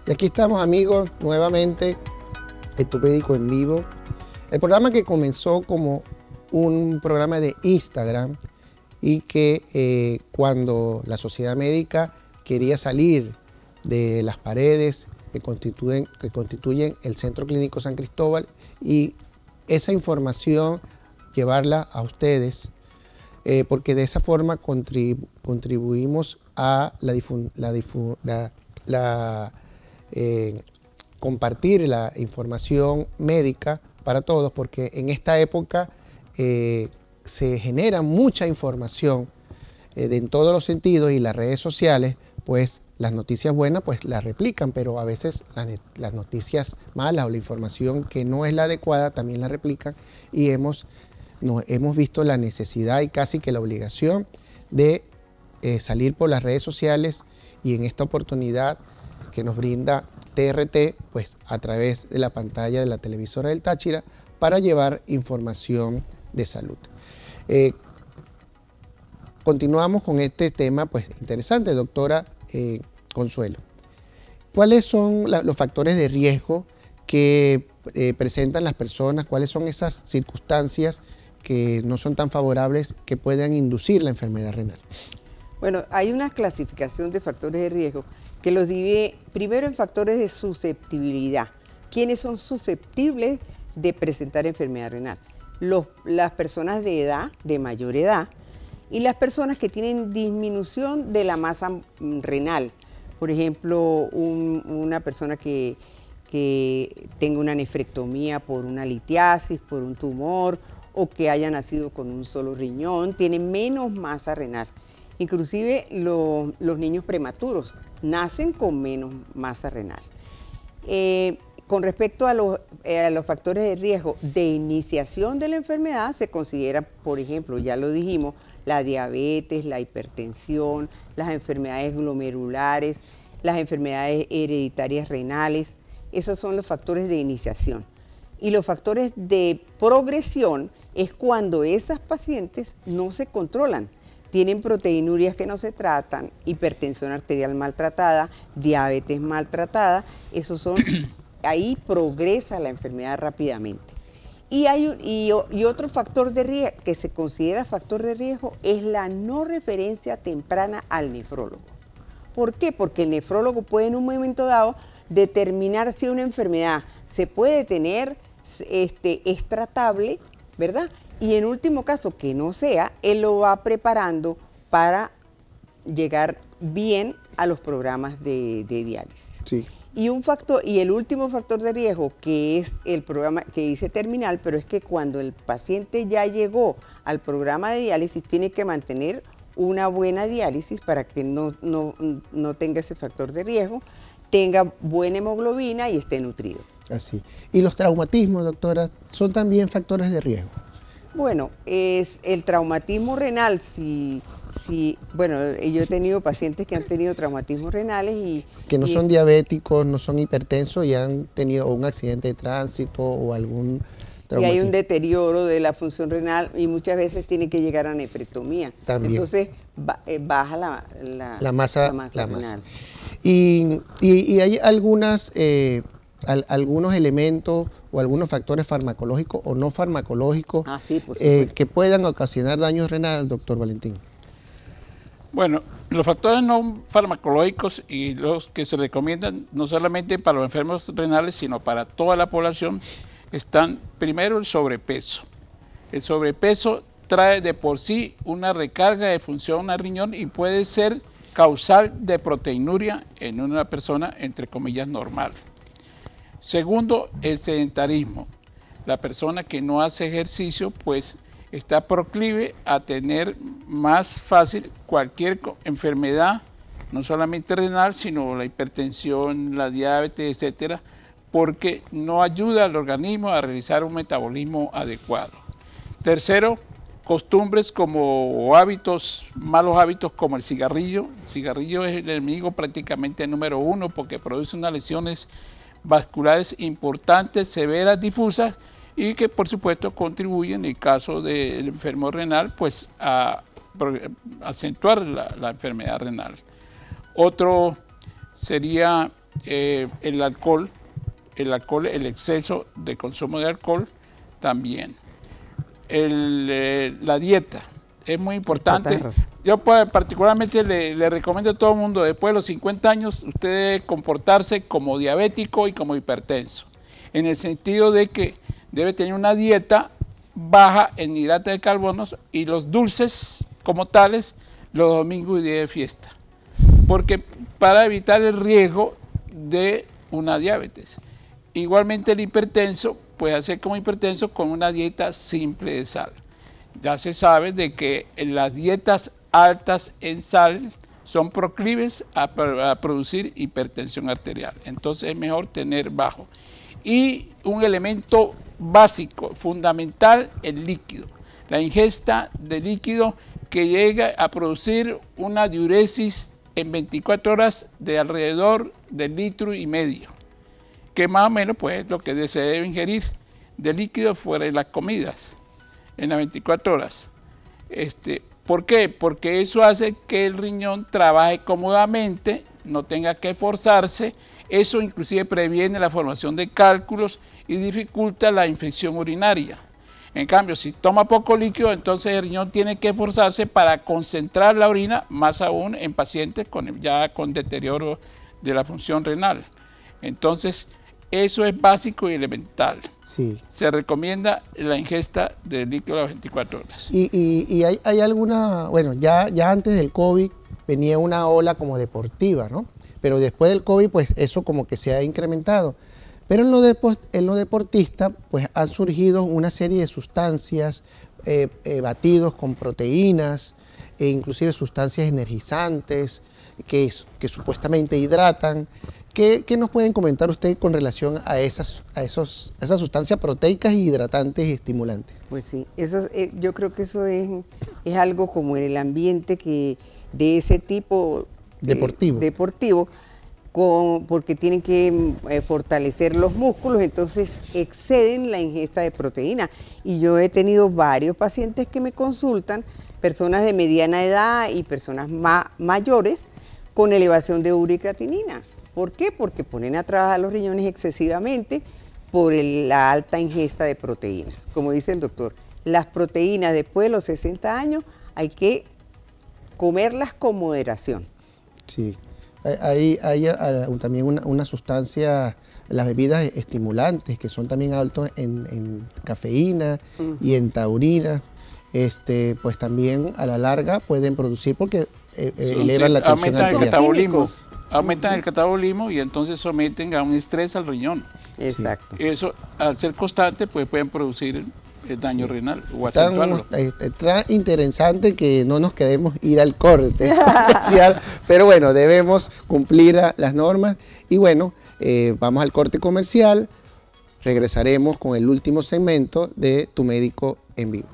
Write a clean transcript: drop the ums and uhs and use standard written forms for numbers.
Y aquí estamos, amigos, nuevamente, Estupédico en Vivo. El programa que comenzó como un programa de Instagram y que cuando la sociedad médica quería salir de las paredes que constituyen el Centro Clínico San Cristóbal y esa información llevarla a ustedes, porque de esa forma contribuimos a compartir la información médica para todos, porque en esta época se genera mucha información en todos los sentidos, y las redes sociales, pues las noticias buenas pues las replican, pero a veces las noticias malas o la información que no es la adecuada también la replican, y hemos visto la necesidad y casi que la obligación de salir por las redes sociales, y en esta oportunidad que nos brinda TRT, pues a través de la pantalla de la televisora del Táchira, para llevar información de salud. Continuamos con este tema pues interesante, doctora Consuelo. ¿Cuáles son los factores de riesgo que presentan las personas? ¿Cuáles son esas circunstancias que no son tan favorables que puedan inducir la enfermedad renal? Bueno, hay una clasificación de factores de riesgo que los divide primero en factores de susceptibilidad. ¿Quiénes son susceptibles de presentar enfermedad renal? Las personas de edad, de mayor edad, y las personas que tienen disminución de la masa renal. Por ejemplo, una persona que tenga una nefrectomía por una litiasis, por un tumor, o que haya nacido con un solo riñón, tiene menos masa renal. Inclusive los niños prematuros nacen con menos masa renal. Con respecto a los factores de riesgo de iniciación de la enfermedad, se considera, por ejemplo, ya lo dijimos, la diabetes, la hipertensión, las enfermedades glomerulares, las enfermedades hereditarias renales. Esos son los factores de iniciación. Y los factores de progresión es cuando esas pacientes no se controlan. Tienen proteinurias que no se tratan, hipertensión arterial maltratada, diabetes maltratada. Ahí progresa la enfermedad rápidamente. Y otro factor de riesgo que se considera factor de riesgo es la no referencia temprana al nefrólogo. ¿Por qué? Porque el nefrólogo puede en un momento dado determinar si una enfermedad se puede tener, es tratable, ¿verdad? Y en último caso, que no sea, él lo va preparando para llegar bien a los programas de diálisis. Sí. Y el último factor de riesgo, que es el programa que dice terminal, pero es que cuando el paciente ya llegó al programa de diálisis, tiene que mantener una buena diálisis para que no tenga ese factor de riesgo, tenga buena hemoglobina y esté nutrido. Así. ¿Y los traumatismos, doctora, son también factores de riesgo? Bueno, es el traumatismo renal, bueno, yo he tenido pacientes que han tenido traumatismos renales y... Que no son diabéticos, no son hipertensos y han tenido un accidente de tránsito o algún traumatismo. Y hay un deterioro de la función renal y muchas veces tiene que llegar a nefrectomía. También. Entonces baja la masa renal. Y hay algunos elementos o algunos factores farmacológicos o no farmacológicos que puedan ocasionar daño renal, doctor Valentín. Bueno, los factores no farmacológicos y los que se recomiendan no solamente para los enfermos renales, sino para toda la población, están primero el sobrepeso. El sobrepeso trae de por sí una recarga de función al riñón y puede ser causal de proteinuria en una persona, entre comillas, normal. Segundo, el sedentarismo. La persona que no hace ejercicio, pues está proclive a tener más fácil cualquier enfermedad, no solamente renal, sino la hipertensión, la diabetes, etcétera, porque no ayuda al organismo a realizar un metabolismo adecuado. Tercero, costumbres o malos hábitos como el cigarrillo. El cigarrillo es el enemigo prácticamente número 1 porque produce unas lesiones vasculares importantes, severas, difusas, y que por supuesto contribuyen, en el caso del enfermo renal, pues a acentuar la enfermedad renal. Otro sería el alcohol, el exceso de consumo de alcohol también. La dieta es muy importante. Yo particularmente le recomiendo a todo el mundo, después de los 50 años, usted debe comportarse como diabético y como hipertenso, en el sentido de que debe tener una dieta baja en hidratos de carbonos y los dulces como tales los domingos y días de fiesta, porque para evitar el riesgo de una diabetes. Igualmente el hipertenso puede hacer como hipertenso con una dieta simple de sal. Ya se sabe de que las dietas altas en sal son proclives a producir hipertensión arterial. Entonces es mejor tener bajo. Y un elemento básico, fundamental, el líquido. La ingesta de líquido que llega a producir una diuresis en 24 horas de alrededor de 1,5 litros, que más o menos pues, es lo que se debe ingerir de líquido fuera de las comidas en las 24 horas. ¿Por qué? Porque eso hace que el riñón trabaje cómodamente, no tenga que esforzarse. Eso inclusive previene la formación de cálculos y dificulta la infección urinaria. En cambio, si toma poco líquido, entonces el riñón tiene que esforzarse para concentrar la orina, más aún en pacientes ya con deterioro de la función renal. Entonces, eso es básico y elemental. Sí. Se recomienda la ingesta de líquido a las 24 horas. Y hay alguna, bueno, ya antes del COVID venía una ola como deportiva, ¿no? Pero después del COVID, pues eso como que se ha incrementado. Pero en lo deportista, pues han surgido una serie de sustancias, batidos con proteínas, e inclusive sustancias energizantes que supuestamente hidratan. ¿Qué nos pueden comentar ustedes con relación a esas sustancias proteicas y hidratantes y estimulantes? Pues sí, yo creo que eso es algo como en el ambiente de ese tipo deportivo porque tienen que fortalecer los músculos, entonces exceden la ingesta de proteína. Y yo he tenido varios pacientes que me consultan, personas de mediana edad y personas mayores, con elevación de ureacreatinina. ¿Por qué? Porque ponen a trabajar los riñones excesivamente por la alta ingesta de proteínas. Como dice el doctor, las proteínas después de los 60 años hay que comerlas con moderación. Sí, hay también una sustancia, las bebidas estimulantes, que son también altos en cafeína y en taurina, pues también a la larga pueden producir, porque elevan la tensión arterial. Aumentan el catabolismo y entonces someten a un estrés al riñón. Exacto. Eso, al ser constante, pues pueden producir daño renal o acentuarlo. Está interesante que no nos queremos ir al corte comercial, pero bueno, debemos cumplir las normas. Y bueno, vamos al corte comercial, regresaremos con el último segmento de Tu Médico en Vivo.